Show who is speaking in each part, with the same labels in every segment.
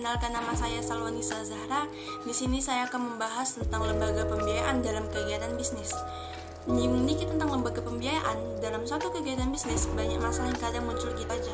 Speaker 1: Perkenalkan, nama saya Salwanisa Zahra. Di sini saya akan membahas tentang lembaga pembiayaan dalam kegiatan bisnis. Menyinggung dikit tentang lembaga pembiayaan dalam suatu kegiatan bisnis, banyak masalah yang kadang muncul gitu aja.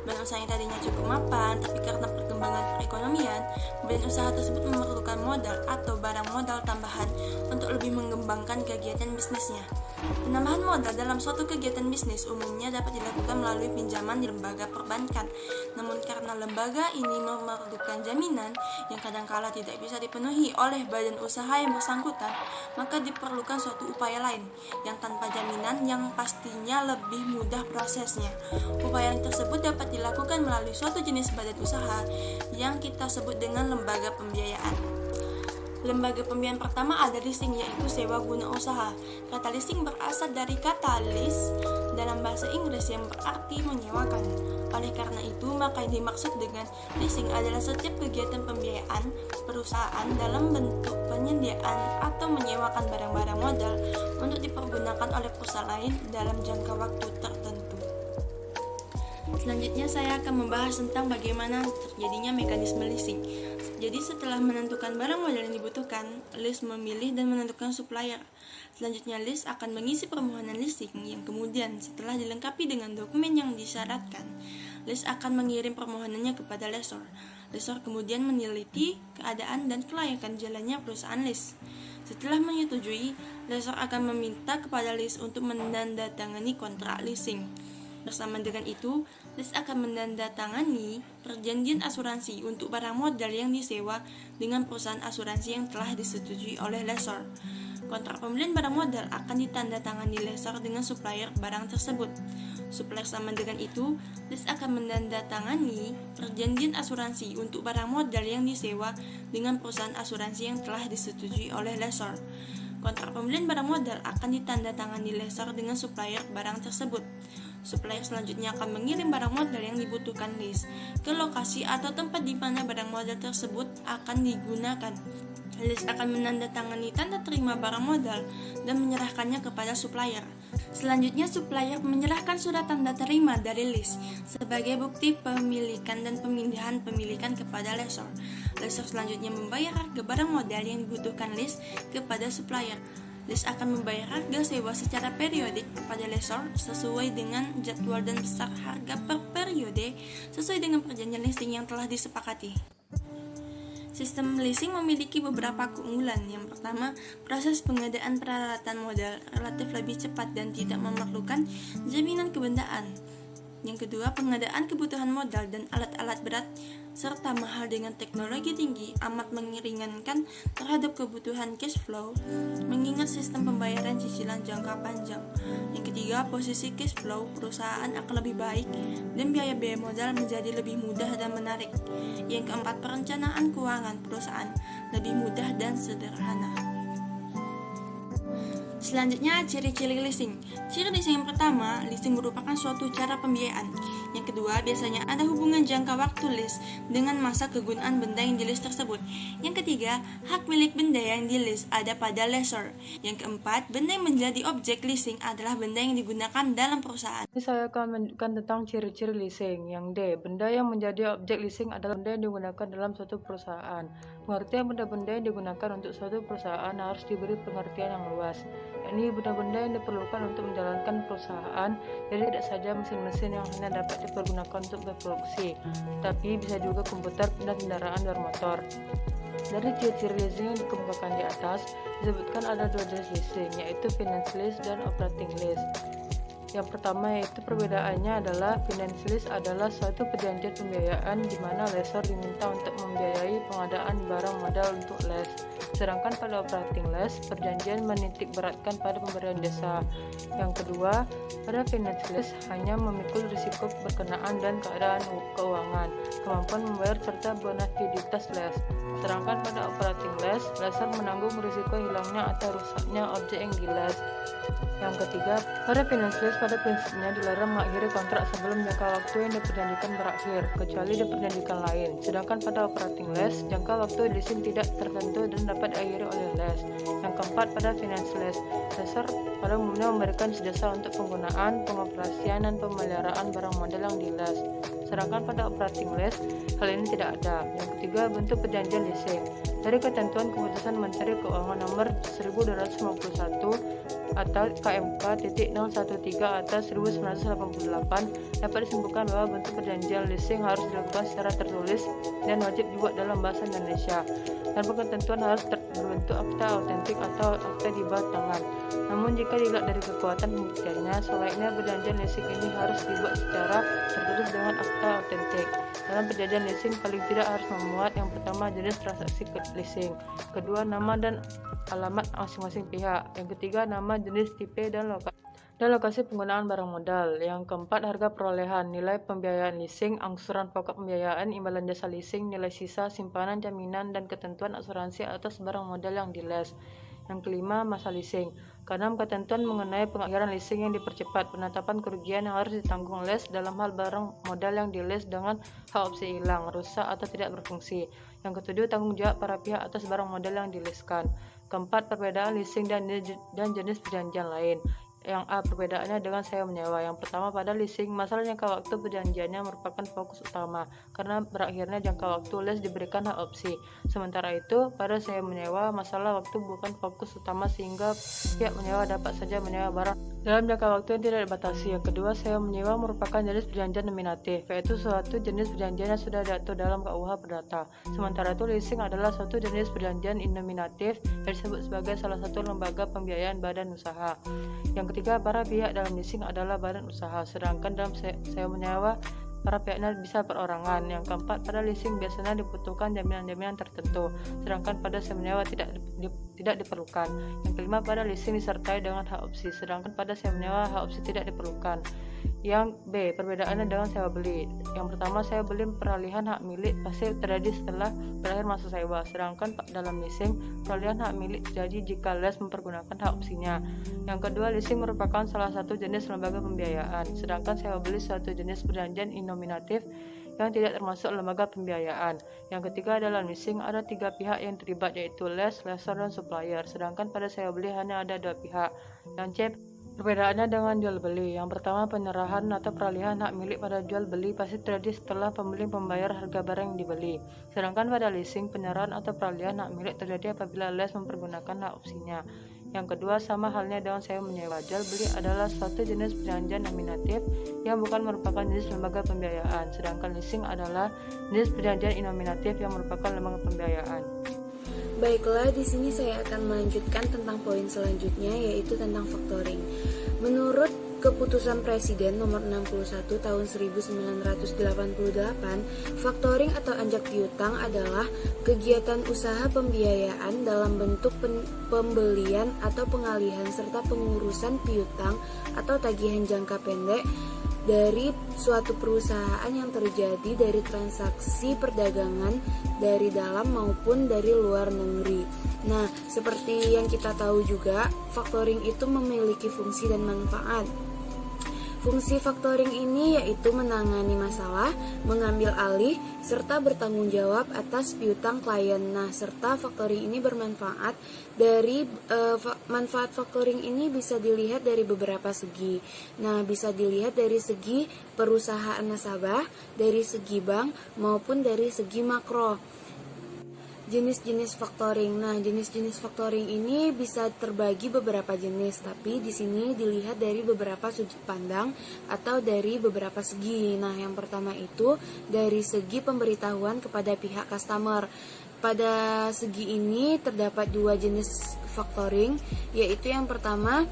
Speaker 1: Badan usaha yang tadinya cukup mapan, tapi karena perkembangan perekonomian, badan usaha tersebut memerlukan modal atau barang modal tambahan untuk lebih mengembangkan kegiatan bisnisnya. Penambahan modal dalam suatu kegiatan bisnis umumnya dapat dilakukan melalui pinjaman di lembaga perbankan. Namun karena lembaga ini memerlukan jaminan yang kadangkala tidak bisa dipenuhi oleh badan usaha yang bersangkutan, maka diperlukan suatu upaya lain yang tanpa jaminan yang pastinya lebih mudah prosesnya. Upaya tersebut dapat dilakukan melalui suatu jenis badan usaha yang kita sebut dengan lembaga pembiayaan. Lembaga pembiayaan pertama ada leasing, yaitu sewa guna usaha. Kata leasing berasal dari kata lease dalam bahasa Inggris yang berarti menyewakan. Oleh karena itu, maka yang dimaksud dengan leasing adalah setiap kegiatan pembiayaan perusahaan dalam bentuk penyediaan atau menyewakan barang-barang modal untuk dipergunakan oleh perusahaan lain dalam jangka waktu tertentu. Selanjutnya saya akan membahas tentang bagaimana terjadinya mekanisme leasing. Jadi setelah menentukan barang modal yang dibutuhkan, lease memilih dan menentukan supplier. Selanjutnya lease akan mengisi permohonan leasing yang kemudian setelah dilengkapi dengan dokumen yang disyaratkan, lease akan mengirim permohonannya kepada lessor. Lessor kemudian meneliti keadaan dan kelayakan jalannya perusahaan lease. Setelah menyetujui, lessor akan meminta kepada lease untuk menandatangani kontrak leasing. Bersama dengan itu, lease akan menandatangani perjanjian asuransi untuk barang modal yang disewa dengan perusahaan asuransi yang telah disetujui oleh lessor. Kontrak pembelian barang modal akan ditandatangani lessor dengan supplier barang tersebut. Supplier sama dengan itu, lease akan menandatangani perjanjian asuransi untuk barang modal yang disewa dengan perusahaan asuransi yang telah disetujui oleh lessor. Kontrak pembelian barang modal akan ditandatangani lessor dengan supplier barang tersebut. Supplier selanjutnya akan mengirim barang modal yang dibutuhkan lease ke lokasi atau tempat di mana barang modal tersebut akan digunakan. Lease akan menandatangani tanda terima barang modal dan menyerahkannya kepada supplier. Selanjutnya, supplier menyerahkan surat tanda terima dari lease sebagai bukti pemilikan dan pemindahan pemilikan kepada lessor. Lessor selanjutnya membayar harga barang modal yang dibutuhkan lease kepada supplier. Lease akan membayar harga sewa secara periodik kepada lessor sesuai dengan jadwal dan besar harga per periode sesuai dengan perjanjian leasing yang telah disepakati. Sistem leasing memiliki beberapa keunggulan. Yang pertama, proses pengadaan peralatan modal relatif lebih cepat dan tidak memerlukan jaminan kebendaan. Yang kedua, pengadaan kebutuhan modal dan alat-alat berat serta mahal dengan teknologi tinggi amat meringankan terhadap kebutuhan cash flow, mengingat sistem pembayaran cicilan jangka panjang. Yang ketiga, posisi cash flow perusahaan akan lebih baik dan biaya-biaya modal menjadi lebih mudah dan menarik. Yang keempat, perencanaan keuangan perusahaan lebih mudah dan sederhana. Selanjutnya, ciri-ciri leasing. Ciri leasing yang pertama, leasing merupakan suatu cara pembiayaan. Yang kedua, biasanya ada hubungan jangka waktu lease dengan masa kegunaan benda yang di lease tersebut. Yang ketiga, hak milik benda yang di lease ada pada lessor. Yang keempat, benda yang menjadi objek leasing adalah benda yang digunakan dalam perusahaan.
Speaker 2: Ini saya akan menunjukkan tentang ciri-ciri leasing. Yang D, benda yang menjadi objek leasing adalah benda yang digunakan dalam suatu perusahaan. Pengertian benda-benda yang digunakan untuk suatu perusahaan harus diberi pengertian yang luas. Ini benda-benda yang diperlukan untuk menjalankan perusahaan, jadi tidak saja mesin-mesin yang hanya dapat dipergunakan untuk berproduksi, tetapi bisa juga komputer dan kendaraan bermotor. Dari ciri-ciri leasing yang dikemukakan di atas, disebutkan ada dua jenis leasing, yaitu finance lease dan operating lease. Yang pertama yaitu perbedaannya adalah finance lease adalah suatu perjanjian pembiayaan di mana lessor diminta untuk membiayai pengadaan barang modal untuk lease. Sedangkan pada operating lease, perjanjian menitik beratkan pada pemberian jasa. Yang kedua, pada finance lease hanya memikul risiko berkenaan dan keadaan keuangan, kemampuan membayar serta bonafide lease. Sedangkan pada operating lease, lessor menanggung risiko hilangnya atau rusaknya objek yang di lease. Yang ketiga, pada finance lease pada prinsipnya dilarang mengakhiri kontrak sebelum jangka waktu yang diperjanjikan berakhir, kecuali diperjanjikan lain. Sedangkan pada operating lease, jangka waktu leasing tidak tertentu dan dapat dapat diakhiri oleh les. Yang keempat, pada finance les. Dasar pada umumnya memberikan jasa untuk penggunaan, pengoperasian, dan pemeliharaan barang modal yang diles. Sedangkan pada operating les, hal ini tidak ada. Yang ketiga, bentuk perjanjian leasing. Dari ketentuan Keputusan Menteri Keuangan Nomor 1251 atau KMK .013 atas 1988 dapat disimpulkan bahwa bentuk perjanjian leasing harus dilakukan secara tertulis dan wajib dibuat dalam bahasa Indonesia, dan ketentuan harus berbentuk akta autentik atau akta di bawah tangan. Namun jika dilihat dari kekuatan pembuktiannya, sebaiknya perjanjian leasing ini harus dibuat secara tertulis dengan akta autentik. Dalam perjanjian leasing paling tidak harus memuat yang pertama jenis transaksi leasing, kedua nama dan alamat masing-masing pihak, yang ketiga nama, jenis, tipe, dan lokasi penggunaan barang modal. Yang keempat, harga perolehan, nilai pembiayaan leasing, angsuran pokok pembiayaan, imbalan jasa leasing, nilai sisa, simpanan, jaminan, dan ketentuan asuransi atas barang modal yang diles. Yang kelima, masa leasing. Keenam, ketentuan mengenai pengakhiran leasing yang dipercepat, penetapan kerugian yang harus ditanggung les dalam hal barang modal yang diles dengan hak opsi hilang, rusak, atau tidak berfungsi. Yang ketujuh, tanggung jawab para pihak atas barang modal yang dileskan. Keempat, perbedaan leasing dan jenis perjanjian lain. Yang A, perbedaannya dengan sewa menyewa. Yang pertama, pada leasing, masalah jangka waktu perjanjiannya merupakan fokus utama karena berakhirnya jangka waktu les diberikan hak opsi. Sementara itu, pada sewa menyewa, masalah waktu bukan fokus utama sehingga pihak menyewa dapat saja menyewa barang dalam jangka waktu yang tidak dibatasi. Yang kedua, sewa menyewa merupakan jenis perjanjian nominatif, yaitu suatu jenis perjanjian yang sudah diatur dalam KUH Perdata. Sementara itu, leasing adalah suatu jenis perjanjian nominatif yang disebut sebagai salah satu lembaga pembiayaan badan usaha. Yang ketiga, para pihak dalam leasing adalah badan usaha, sedangkan dalam sewa menyewa para pihaknya bisa perorangan. Yang keempat, pada leasing biasanya dibutuhkan jaminan-jaminan tertentu, sedangkan pada sewa menyewa tidak diperlukan. Yang kelima, pada leasing disertai dengan hak opsi, sedangkan pada sewa menyewa hak opsi tidak diperlukan. Yang B, perbedaannya dengan sewa beli. Yang pertama, sewa beli peralihan hak milik pasti terjadi setelah berakhir masa sewa, sedangkan dalam leasing peralihan hak milik terjadi jika les mempergunakan hak opsinya. Yang kedua, leasing merupakan salah satu jenis lembaga pembiayaan, sedangkan sewa beli suatu jenis perjanjian nominatif yang tidak termasuk lembaga pembiayaan. Yang ketiga, dalam leasing ada tiga pihak yang terlibat, yaitu les, lessor, dan supplier, sedangkan pada sewa beli hanya ada dua pihak. Yang C, perbedaannya dengan jual beli. Yang pertama, penyerahan atau peralihan hak milik pada jual beli pasti terjadi setelah pembeli membayar harga barang yang dibeli. Sedangkan pada leasing, penyerahan atau peralihan hak milik terjadi apabila les mempergunakan hak opsinya. Yang kedua, sama halnya dengan sewa menyewa. Jual beli adalah suatu jenis perjanjian nominatif yang bukan merupakan jenis lembaga pembiayaan, sedangkan leasing adalah jenis perjanjian nominatif yang merupakan lembaga pembiayaan.
Speaker 3: Baiklah, di sini saya akan melanjutkan tentang poin selanjutnya, yaitu tentang factoring. Menurut Keputusan Presiden Nomor 61 Tahun 1988, factoring atau anjak piutang adalah kegiatan usaha pembiayaan dalam bentuk pembelian atau pengalihan serta pengurusan piutang atau tagihan jangka pendek dari suatu perusahaan yang terjadi dari transaksi perdagangan dari dalam maupun dari luar negeri. Nah, seperti yang kita tahu juga, factoring itu memiliki fungsi dan manfaat. Fungsi factoring ini yaitu menangani masalah, mengambil alih, serta bertanggung jawab atas piutang klien. Nah, serta factoring ini bermanfaat dari manfaat factoring ini bisa dilihat dari beberapa segi. Nah, bisa dilihat dari segi perusahaan nasabah, dari segi bank, maupun dari segi makro. Jenis-jenis factoring. Nah, jenis-jenis factoring ini bisa terbagi beberapa jenis, tapi di sini dilihat dari beberapa sudut pandang atau dari beberapa segi. Nah, yang pertama itu dari segi pemberitahuan kepada pihak customer. Pada segi ini terdapat dua jenis factoring, yaitu yang pertama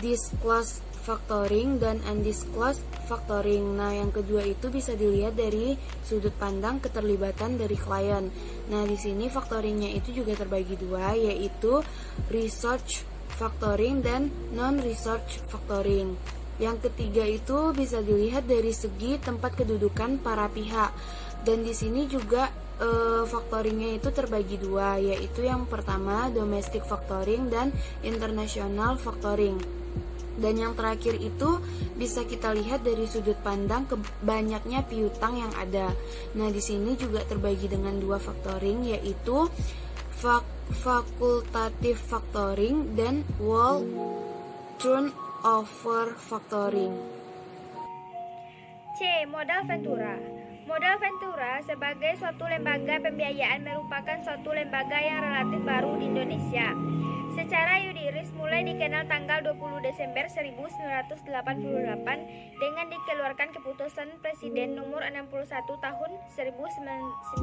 Speaker 3: disclosed factoring dan undisclosed factoring. Nah, yang kedua itu bisa dilihat dari sudut pandang keterlibatan dari klien. Nah, di sini factoringnya itu juga terbagi dua, yaitu research factoring dan non-research factoring. Yang ketiga itu bisa dilihat dari segi tempat kedudukan para pihak. Dan di sini juga factoringnya itu terbagi dua, yaitu yang pertama domestic factoring dan international factoring. Dan yang terakhir itu bisa kita lihat dari sudut pandang banyaknya piutang yang ada. Nah, di sini juga terbagi dengan dua factoring, yaitu fakultatif factoring, dan whole turnover factoring.
Speaker 4: C. Modal ventura. Modal ventura sebagai suatu lembaga pembiayaan merupakan suatu lembaga yang relatif baru di Indonesia. Secara yuridis mulai dikenal tanggal 20 Desember 1988 dengan dikeluarkan keputusan Presiden nomor 61 tahun 1988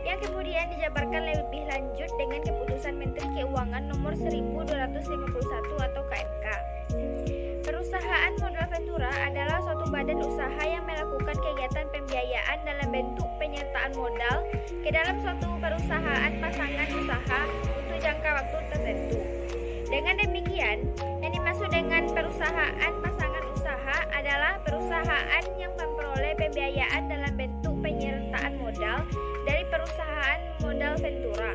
Speaker 4: yang kemudian dijabarkan lebih lanjut dengan keputusan Menteri Keuangan nomor 1251 atau KMK. Perusahaan modal ventura adalah suatu badan usaha yang melakukan kegiatan pembiayaan dalam bentuk penyertaan modal ke dalam suatu perusahaan pasangan usaha untuk jangka waktu tertentu. Dengan demikian, yang dimaksud dengan perusahaan pasangan usaha adalah perusahaan yang memperoleh pembiayaan dalam bentuk penyertaan modal dari perusahaan modal ventura.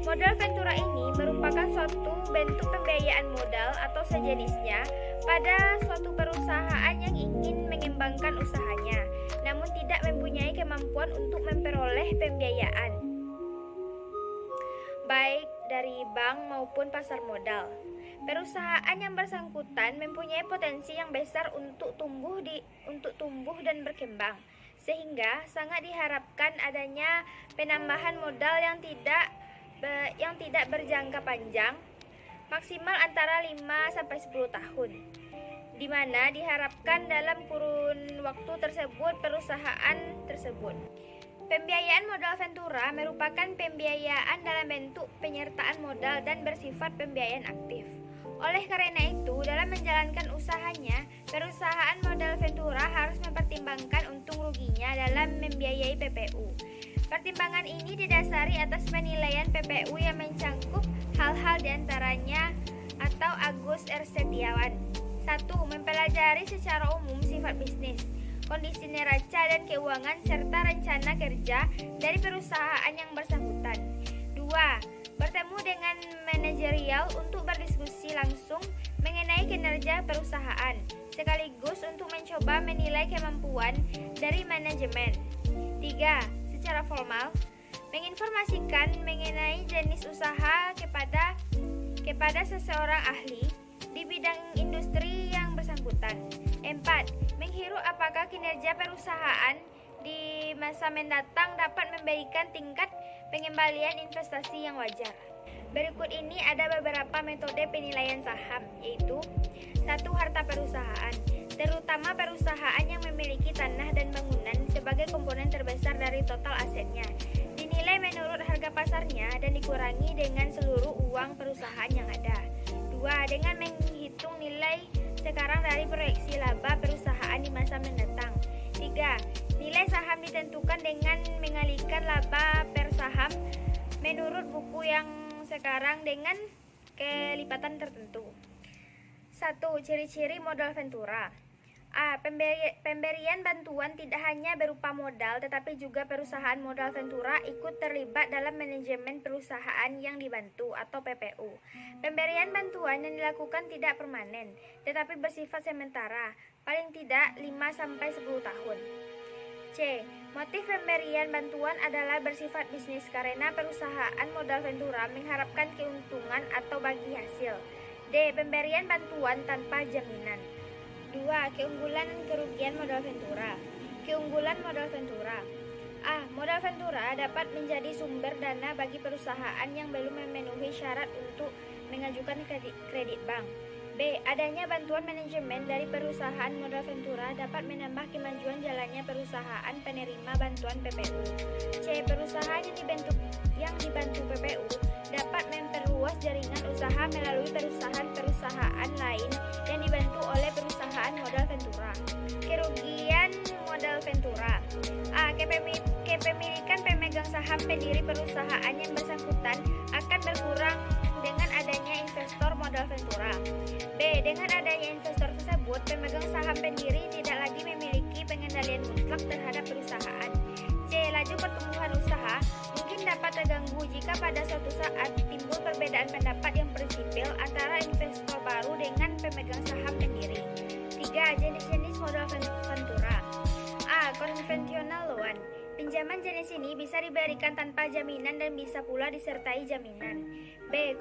Speaker 4: Modal ventura ini merupakan suatu bentuk pembiayaan modal atau sejenisnya pada suatu perusahaan yang ingin mengembangkan usahanya, namun tidak mempunyai kemampuan untuk memperoleh pembiayaan, baik dari bank maupun pasar modal. Perusahaan yang bersangkutan mempunyai potensi yang besar untuk tumbuh dan berkembang, sehingga sangat diharapkan adanya penambahan modal yang tidak berjangka panjang, maksimal antara 5-10 tahun, di mana diharapkan dalam kurun waktu tersebut perusahaan tersebut. Pembiayaan modal ventura merupakan pembiayaan dalam bentuk penyertaan modal dan bersifat pembiayaan aktif. Oleh karena itu, dalam menjalankan usahanya, perusahaan modal ventura harus mempertimbangkan untung ruginya dalam membiayai PPU. Pertimbangan ini didasari atas penilaian PPU yang mencangkup hal-hal diantaranya atau Agus R. Setiawan. 1. Mempelajari secara umum sifat bisnis, kondisi neraca dan keuangan serta rencana kerja dari perusahaan yang bersangkutan. 2. Bertemu dengan manajerial untuk berdiskusi langsung mengenai kinerja perusahaan, sekaligus untuk mencoba menilai kemampuan dari manajemen. 3. Secara formal, menginformasikan mengenai jenis usaha kepada seseorang ahli di bidang industri yang bersangkutan. 4. Menghirup apakah kinerja perusahaan di masa mendatang dapat memberikan tingkat pengembalian investasi yang wajar. Berikut ini ada beberapa metode penilaian saham, yaitu 1. Harta perusahaan, terutama perusahaan yang memiliki tanah dan bangunan sebagai komponen terbesar dari total asetnya, dinilai menurut harga pasarnya dan dikurangi dengan seluruh uang perusahaan yang ada. 2. Dengan menghitung nilai sekarang dari proyeksi laba perusahaan di masa mendatang. 3. Nilai saham ditentukan dengan mengalihkan laba per saham menurut buku yang sekarang dengan kelipatan tertentu. 1. Ciri-ciri modal ventura. A. Pemberian bantuan tidak hanya berupa modal, tetapi juga perusahaan modal ventura ikut terlibat dalam manajemen perusahaan yang dibantu atau PPU. Pemberian bantuan yang dilakukan tidak permanen, tetapi bersifat sementara, paling tidak 5-10 tahun. C. Motif pemberian bantuan adalah bersifat bisnis karena perusahaan modal ventura mengharapkan keuntungan atau bagi hasil. D. Pemberian bantuan tanpa jaminan. 2. Keunggulan dan kerugian modal ventura. Keunggulan modal ventura. A. Modal ventura dapat menjadi sumber dana bagi perusahaan yang belum memenuhi syarat untuk mengajukan kredit bank. B. Adanya bantuan manajemen dari perusahaan modal ventura dapat menambah kemajuan jalannya perusahaan penerima bantuan PPU. C. Perusahaan yang dibantu PPU dapat memperluas jaringan usaha melalui perusahaan-perusahaan lain yang dibantu oleh perusahaan modal ventura. Kerugian modal ventura. A. Kepemilikan pemegang saham pendiri perusahaan yang bersangkutan akan berkurang dengan adanya investor modal ventura. B. Dengan adanya investor tersebut, pemegang saham pendiri tidak lagi memiliki pengendalian mutlak terhadap perusahaan. C. Laju pertumbuhan usaha mungkin dapat terganggu jika pada suatu saat timbul perbedaan pendapat yang prinsipil antara investor baru dengan pemegang saham pendiri. 3. Jenis-jenis modal ventura. A. Konvensional loan. Pinjaman jenis ini bisa diberikan tanpa jaminan dan bisa pula disertai jaminan. B.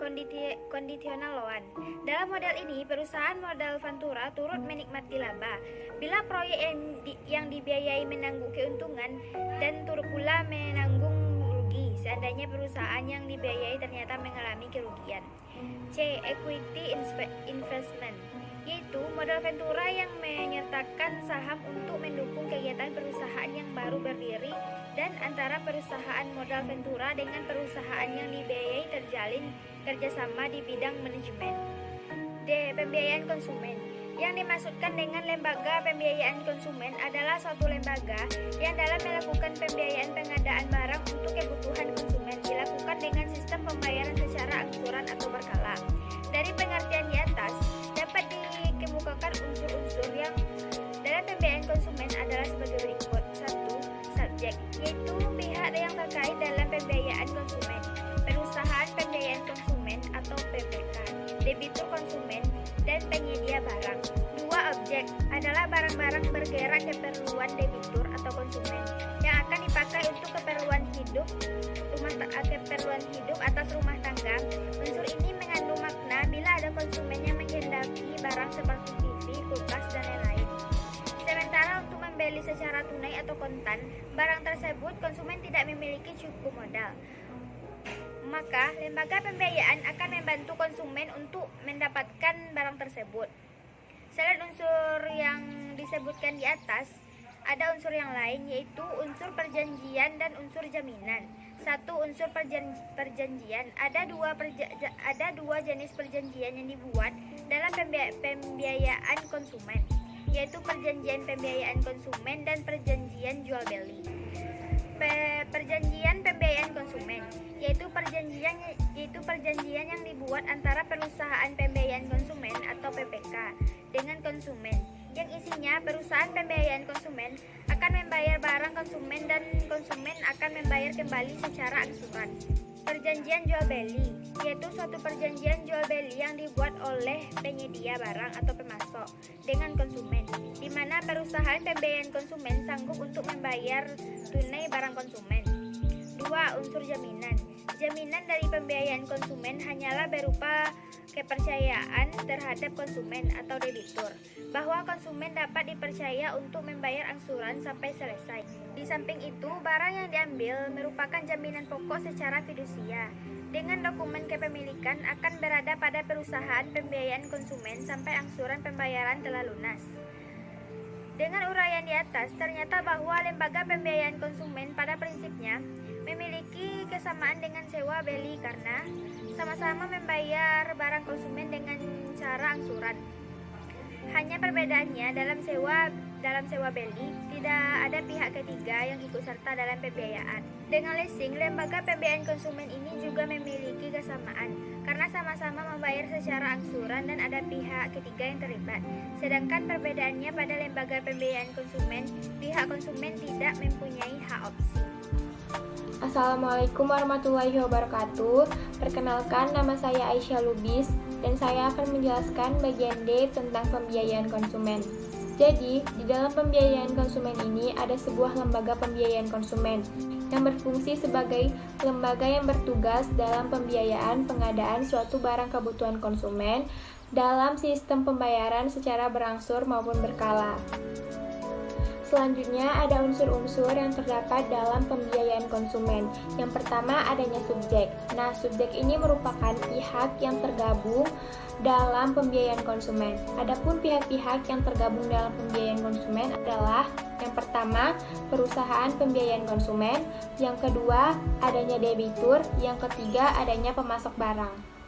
Speaker 4: Conditional loan. Dalam model ini, perusahaan modal Ventura turut menikmati laba bila proyek yang dibiayai menanggung keuntungan dan turut pula menanggung rugi seandainya perusahaan yang dibiayai ternyata mengalami kerugian. C. Equity investment, yaitu modal Ventura yang menyertakan saham untuk mendukung kegiatan perusahaan yang baru berdiri dan antara perusahaan modal Ventura dengan perusahaan yang dibiayai terjalin kerjasama di bidang manajemen. D. Pembiayaan konsumen. Yang dimaksudkan dengan lembaga pembiayaan konsumen adalah suatu lembaga yang dalam melakukan pembiayaan pengadaan barang untuk kebutuhan konsumen dilakukan dengan sistem pembayaran secara angsuran atau berkala. Dari pengertian di atas, dapat dikemukakan unsur-unsur yang dalam pembiayaan konsumen adalah sebagai berikut. 1. Subjek, yaitu pihak yang terkait dalam pembiayaan konsumen, perusahaan pembiayaan konsumen atau PPK, debitur konsumen, dan penyedia barang. 2. Objek, adalah barang-barang bergerak keperluan debitur atau konsumen yang akan dipakai untuk keperluan hidup atas rumah tangga. Unsur ini mengandung makna bila ada konsumen yang menghendaki barang seperti TV, kulkas, dan lain-lain. Sementara untuk membeli secara tunai atau kontan, barang tersebut konsumen tidak memiliki cukup modal. Maka, lembaga pembiayaan akan membantu konsumen untuk mendapatkan barang tersebut. Selain unsur yang disebutkan di atas, ada unsur yang lain yaitu unsur perjanjian dan unsur jaminan. 1. Unsur perjanjian. Ada dua jenis perjanjian yang dibuat dalam pembiayaan konsumen, yaitu perjanjian pembiayaan konsumen dan perjanjian jual beli. Perjanjian pembiayaan konsumen yaitu perjanjian yang dibuat antara perusahaan pembiayaan konsumen atau PPK dengan konsumen, yang isinya perusahaan pembiayaan konsumen akan membayar barang konsumen dan konsumen akan membayar kembali secara angsuran. Perjanjian jual beli yaitu suatu perjanjian jual beli yang dibuat oleh penyedia barang atau pemasok dengan konsumen, di mana perusahaan pembiayaan konsumen sanggup untuk membayar tunai barang konsumen. 2. Unsur jaminan. Jaminan dari pembiayaan konsumen hanyalah berupa kepercayaan terhadap konsumen atau debitur bahwa konsumen dapat dipercaya untuk membayar angsuran sampai selesai. Di samping itu, barang yang diambil merupakan jaminan pokok secara fidusia. Dengan dokumen kepemilikan akan berada pada perusahaan pembiayaan konsumen sampai angsuran pembayaran telah lunas. Dengan uraian di atas, ternyata bahwa lembaga pembiayaan konsumen pada prinsipnya memiliki kesamaan dengan sewa beli karena sama-sama membayar barang konsumen dengan cara angsuran. Hanya perbedaannya dalam sewa beli tidak ada pihak ketiga yang ikut serta dalam pembiayaan. Dengan leasing, lembaga pembiayaan konsumen ini juga memiliki kesamaan karena sama-sama membayar secara angsuran dan ada pihak ketiga yang terlibat. Sedangkan perbedaannya pada lembaga pembiayaan konsumen, pihak konsumen tidak mempunyai hak opsi.
Speaker 5: Assalamualaikum warahmatullahi wabarakatuh. Perkenalkan, nama saya Aisyah Lubis dan saya akan menjelaskan bagian D tentang pembiayaan konsumen. Jadi, di dalam pembiayaan konsumen ini ada sebuah lembaga pembiayaan konsumen yang berfungsi sebagai lembaga yang bertugas dalam pembiayaan pengadaan suatu barang kebutuhan konsumen dalam sistem pembayaran secara berangsur maupun berkala. Selanjutnya ada unsur-unsur yang terdapat dalam pembiayaan konsumen. Yang pertama adanya subjek. Nah, subjek ini merupakan pihak yang tergabung dalam pembiayaan konsumen. Adapun pihak-pihak yang tergabung dalam pembiayaan konsumen adalah yang pertama, perusahaan pembiayaan konsumen, yang kedua, adanya debitur, yang ketiga, adanya pemasok barang.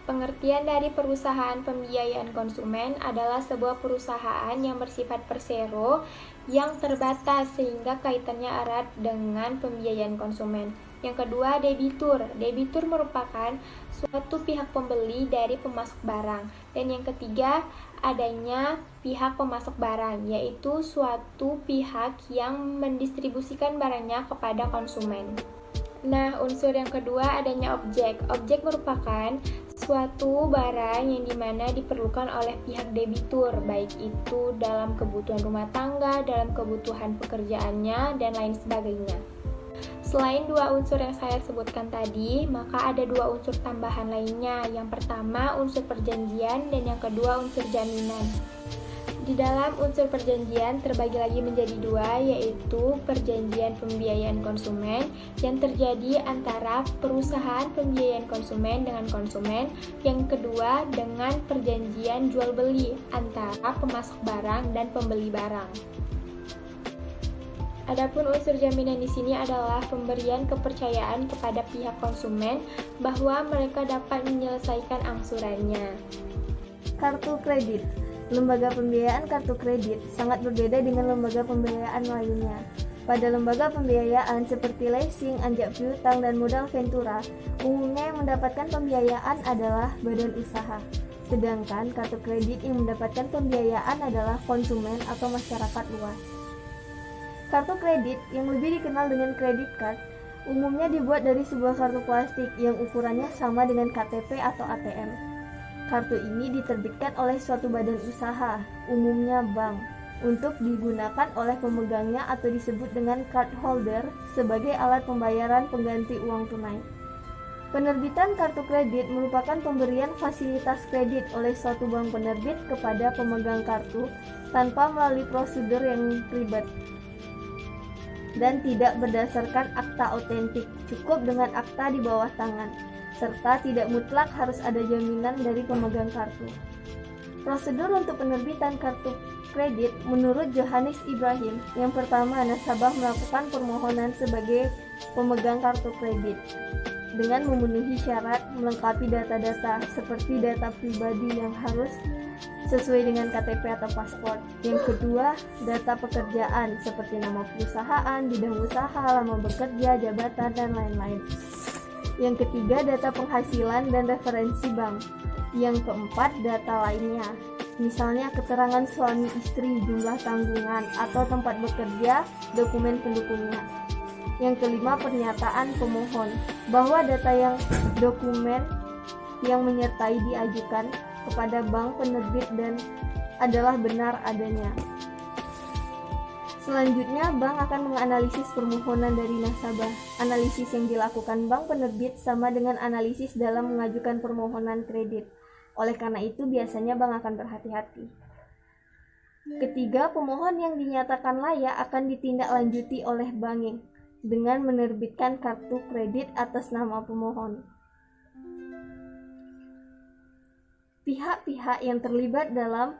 Speaker 5: Pengertian dari perusahaan pembiayaan konsumen adalah sebuah perusahaan yang bersifat persero yang terbatas sehingga kaitannya erat dengan pembiayaan konsumen. Yang kedua, debitur. Debitur merupakan suatu pihak pembeli dari pemasok barang. Dan yang ketiga, adanya pihak pemasok barang, yaitu suatu pihak yang mendistribusikan barangnya kepada konsumen. Nah, unsur yang kedua adanya objek. Objek merupakan suatu barang yang dimana diperlukan oleh pihak debitur, baik itu dalam kebutuhan rumah tangga, dalam kebutuhan pekerjaannya, dan lain sebagainya. Selain dua unsur yang saya sebutkan tadi, maka ada dua unsur tambahan lainnya. Yang pertama unsur perjanjian dan yang kedua unsur jaminan. Di dalam unsur perjanjian terbagi lagi menjadi dua, yaitu perjanjian pembiayaan konsumen yang terjadi antara perusahaan pembiayaan konsumen dengan konsumen. Yang kedua dengan perjanjian jual beli antara pemasok barang dan pembeli barang. Adapun unsur jaminan di sini adalah pemberian kepercayaan kepada pihak konsumen bahwa mereka dapat menyelesaikan angsurannya.
Speaker 6: Kartu kredit. Lembaga pembiayaan kartu kredit sangat berbeda dengan lembaga pembiayaan lainnya. Pada lembaga pembiayaan seperti leasing, anjak piutang, dan modal ventura, umumnya yang mendapatkan pembiayaan adalah badan usaha. Sedangkan kartu kredit yang mendapatkan pembiayaan adalah konsumen atau masyarakat luas. Kartu kredit yang lebih dikenal dengan credit card umumnya dibuat dari sebuah kartu plastik yang ukurannya sama dengan KTP atau ATM. Kartu ini diterbitkan oleh suatu badan usaha, umumnya bank, untuk digunakan oleh pemegangnya atau disebut dengan card holder sebagai alat pembayaran pengganti uang tunai. Penerbitan kartu kredit merupakan pemberian fasilitas kredit oleh suatu bank penerbit kepada pemegang kartu tanpa melalui prosedur yang ribet dan tidak berdasarkan akta otentik, cukup dengan akta di bawah tangan, serta tidak mutlak harus ada jaminan dari pemegang kartu. Prosedur untuk penerbitan kartu kredit menurut Johannes Ibrahim, yang pertama nasabah melakukan permohonan sebagai pemegang kartu kredit dengan memenuhi syarat melengkapi data-data seperti data pribadi yang harus sesuai dengan KTP atau paspor. Yang kedua, data pekerjaan seperti nama perusahaan, bidang usaha, lama bekerja, jabatan, dan lain-lain. Yang ketiga, data penghasilan dan referensi bank. Yang keempat, data lainnya. Misalnya keterangan suami istri, jumlah tanggungan, atau tempat bekerja, dokumen pendukungnya. Yang kelima, pernyataan pemohon bahwa data yang dokumen yang menyertai diajukan kepada bank penerbit dan adalah benar adanya. Selanjutnya, bank akan menganalisis permohonan dari nasabah. Analisis yang dilakukan bank penerbit sama dengan analisis dalam mengajukan permohonan kredit. Oleh karena itu, biasanya bank akan berhati-hati. Ketiga, pemohon yang dinyatakan layak akan ditindaklanjuti oleh bank dengan menerbitkan kartu kredit atas nama pemohon. Pihak-pihak yang terlibat dalam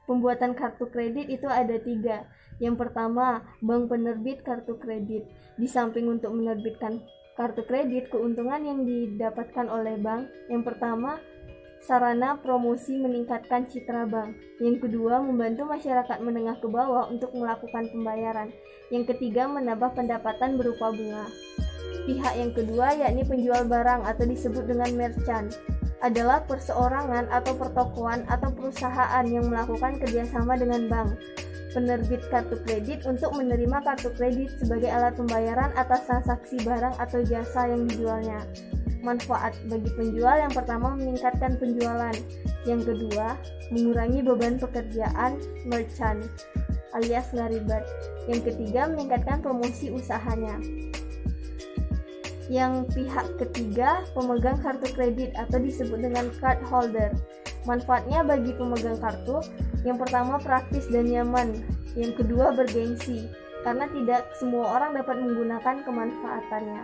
Speaker 6: pembuatan kartu kredit itu ada 3. Yang pertama, bank penerbit kartu kredit. Di samping untuk menerbitkan kartu kredit, keuntungan yang didapatkan oleh bank, yang pertama, sarana promosi meningkatkan citra bank. Yang kedua, membantu masyarakat menengah ke bawah untuk melakukan pembayaran. Yang ketiga, menambah pendapatan berupa bunga. Pihak yang kedua, yakni penjual barang atau disebut dengan merchant, adalah perseorangan atau pertokoan atau perusahaan yang melakukan kerjasama dengan bank penerbit kartu kredit untuk menerima kartu kredit sebagai alat pembayaran atas transaksi barang atau jasa yang dijualnya. Manfaat bagi penjual yang pertama meningkatkan penjualan, yang kedua mengurangi beban pekerjaan merchant alias nggak ribet, yang ketiga meningkatkan promosi usahanya. Yang pihak ketiga, pemegang kartu kredit atau disebut dengan card holder. Manfaatnya bagi pemegang kartu, yang pertama praktis dan nyaman, yang kedua bergengsi, karena tidak semua orang dapat menggunakan kemanfaatannya.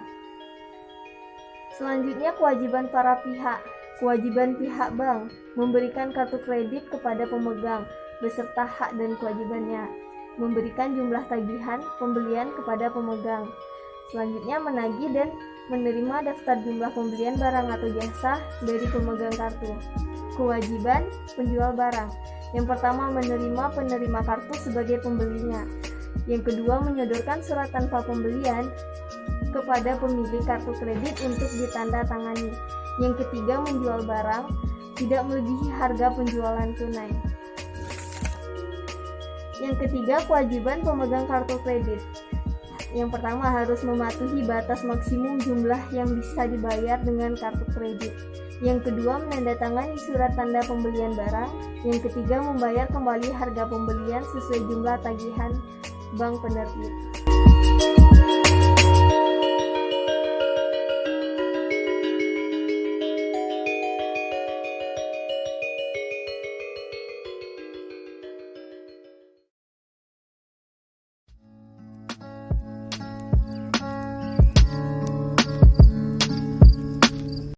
Speaker 6: Selanjutnya, kewajiban para pihak. Kewajiban pihak bank memberikan kartu kredit kepada pemegang beserta hak dan kewajibannya, memberikan jumlah tagihan pembelian kepada pemegang. Selanjutnya, menagih dan menerima daftar jumlah pembelian barang atau jasa dari pemegang kartu. Kewajiban penjual barang. Yang pertama, menerima penerima kartu sebagai pembelinya. Yang kedua, menyodorkan surat tanpa pembelian kepada pemilik kartu kredit untuk ditandatangani. Yang ketiga, menjual barang tidak melebihi harga penjualan tunai. Yang ketiga, kewajiban pemegang kartu kredit. Yang pertama, harus mematuhi batas maksimum jumlah yang bisa dibayar dengan kartu kredit. Yang kedua, menandatangani surat tanda pembelian barang. Yang ketiga, membayar kembali harga pembelian sesuai jumlah tagihan bank penerbit.